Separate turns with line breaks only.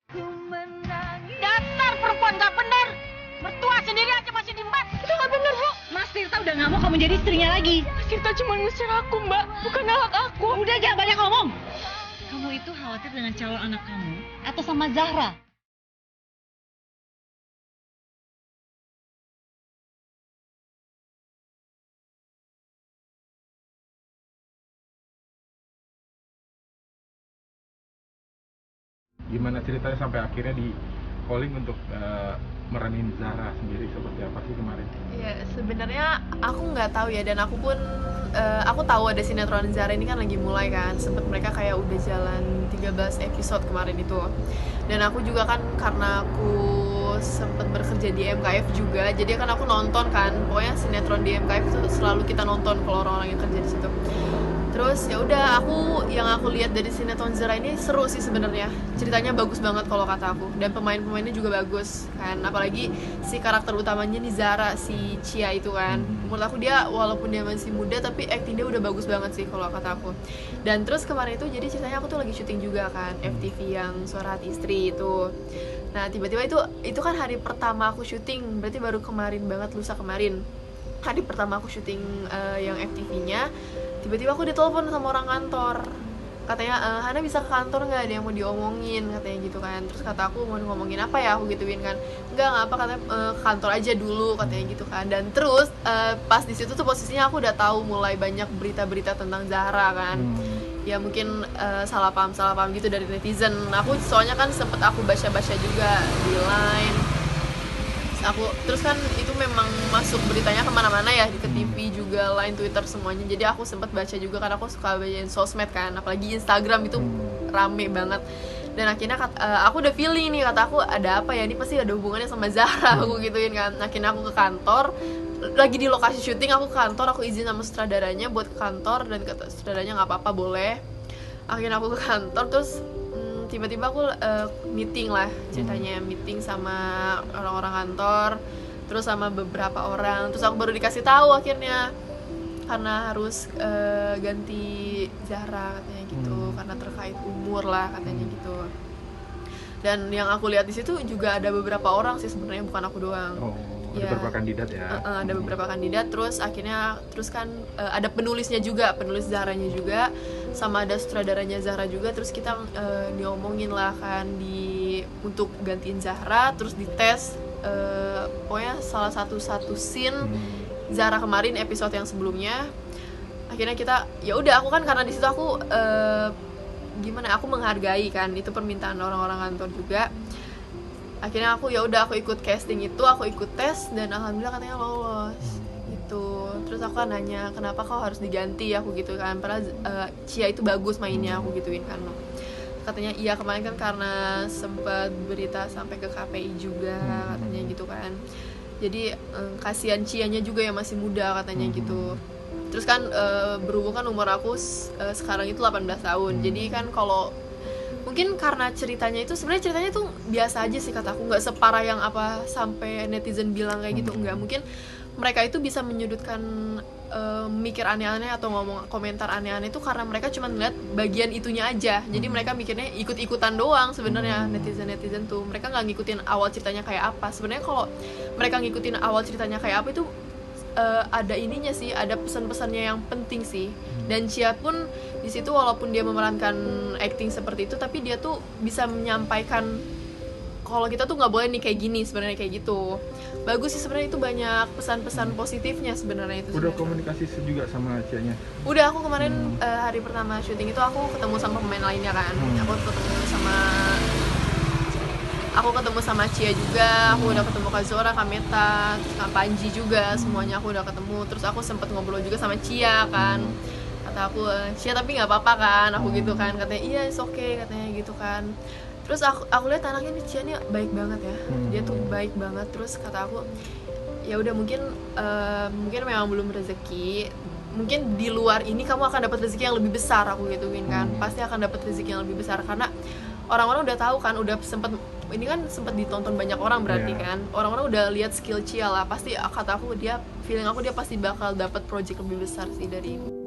Dasar perempuan gak bener. Mertua sendiri aja masih diembat. Itu gak bener, Bu.
Mas Tirta udah gak mau kamu jadi istrinya lagi.
Mas Tirta cuma ngusir aku, Mbak. Bukan anak aku.
Udah jangan banyak ngomong. Kamu itu khawatir dengan calon anak kamu atau sama Zahra?
Gimana ceritanya sampai akhirnya di calling untuk meranin Zahra sendiri, seperti apa sih kemarin?
Ya sebenarnya aku nggak tahu ya, dan aku pun aku tahu ada sinetron Zahra ini kan lagi mulai kan, sempet mereka kayak udah jalan 13 episode kemarin itu. Dan aku juga kan karena aku sempet bekerja di MKF juga, jadi kan aku nonton kan, pokoknya sinetron di MKF itu selalu kita nonton kalau orang-orang yang kerja di situ. Terus ya udah, yang aku lihat dari sinetron Zahra ini seru sih sebenarnya. Ceritanya bagus banget kalau kata aku, dan pemain-pemainnya juga bagus kan. Apalagi si karakter utamanya nih Zahra, si Chia itu kan. Menurut aku dia walaupun dia masih muda tapi acting dia udah bagus banget sih kalau kata aku. Dan terus kemarin itu jadi ceritanya aku tuh lagi syuting juga kan, FTV yang Suara Hati Istri itu. Nah, tiba-tiba itu kan hari pertama aku syuting, berarti baru kemarin banget, lusa kemarin. Hari pertama aku syuting yang FTV-nya. Tiba-tiba aku ditelepon sama orang kantor, katanya Hana bisa ke kantor nggak, ada yang mau diomongin katanya gitu kan. Terus kata aku, mau ngomongin apa ya, aku gituin kan. Nggak apa, katanya ke kantor aja dulu katanya gitu kan. Dan terus pas di situ tuh posisinya aku udah tahu mulai banyak berita-berita tentang Zahra kan. Ya mungkin salah paham gitu dari netizen. Aku soalnya kan sempet aku baca-baca juga di line. Terus kan itu memang masuk beritanya kemana-mana ya, ke TV juga, line, Twitter, semuanya. Jadi aku sempat baca juga, karena aku suka bacain sosmed kan, apalagi Instagram itu rame banget. Dan akhirnya aku udah feeling nih, kata aku ada apa ya, ini pasti ada hubungannya sama Zahra, aku gituin kan. Akhirnya aku ke kantor, lagi di lokasi syuting, aku ke kantor, aku izin sama sutradaranya buat ke kantor, dan kata sutradaranya nggak apa-apa, boleh. Akhirnya aku ke kantor, terus tiba-tiba aku meeting lah ceritanya, meeting sama orang-orang kantor, terus sama beberapa orang. Terus aku baru dikasih tahu akhirnya, karena harus ganti Zahra katanya gitu, karena terkait umur lah katanya gitu. Dan yang aku lihat di situ juga ada beberapa orang sih sebenarnya, bukan aku doang.
Ada beberapa kandidat ya.
Ada beberapa kandidat. Terus akhirnya kan ada penulisnya juga, penulis Zahranya juga, sama ada sutradaranya Zahra juga. Terus kita diomongin lah kan, untuk gantiin Zahra, terus dites pokoknya salah satu scene Zahra kemarin episode yang sebelumnya. Akhirnya kita ya udah, aku kan karena di situ aku aku menghargai kan, itu permintaan orang-orang kantor juga. Akhirnya aku ikut casting itu, aku ikut tes, dan alhamdulillah katanya lolos gitu. Terus aku kan nanya, kenapa kau harus diganti, aku gitu kan, padahal Chia itu bagus mainnya, aku gituin kan. Katanya iya, kemarin kan karena sempat berita sampai ke KPI juga katanya gitu kan. Jadi kasihan Chia-nya juga yang masih muda katanya gitu. Terus kan berhubung kan umur aku sekarang itu 18 tahun. Jadi kan kalau mungkin karena ceritanya tuh biasa aja sih kata aku, nggak separah yang apa sampai netizen bilang kayak gitu, enggak. Mungkin mereka itu bisa menyudutkan mikir aneh-aneh atau ngomong komentar aneh-aneh itu karena mereka cuma ngeliat bagian itunya aja. Jadi mereka mikirnya ikut-ikutan doang sebenarnya. Netizen tuh mereka nggak ngikutin awal ceritanya kayak apa. Sebenarnya kalau mereka ngikutin awal ceritanya kayak apa itu ada ininya sih, ada pesan-pesannya yang penting sih. Dan Chia pun di situ walaupun dia memerankan acting seperti itu, tapi dia tuh bisa menyampaikan kalau kita tuh nggak boleh nih kayak gini, sebenarnya kayak gitu. Bagus sih sebenarnya, itu banyak pesan-pesan positifnya sebenarnya itu.
Udah komunikasi juga sama Chia-nya?
Udah, aku kemarin hari pertama syuting itu aku ketemu sama pemain lainnya kan. Aku ketemu sama Chia juga, aku udah ketemu Kak Zora, Kak Meta, terus Kak Panji juga, semuanya aku udah ketemu. Terus aku sempet ngobrol juga sama Chia kan. Kata aku, Chia tapi gak apa-apa kan, aku gitu kan. Katanya iya, it's okay, katanya gitu kan. Terus aku lihat anaknya nih, Chia nih baik banget ya. Dia tuh baik banget. Terus kata aku, ya udah mungkin memang belum rezeki. Mungkin di luar ini kamu akan dapat rezeki yang lebih besar, aku gituin kan. Pasti akan dapat rezeki yang lebih besar, karena orang-orang udah tahu kan, udah sempet ditonton banyak orang berarti kan. Orang-orang udah lihat skill Chia lah. Pasti kata aku, feeling aku dia pasti bakal dapat project lebih besar sih dari ini.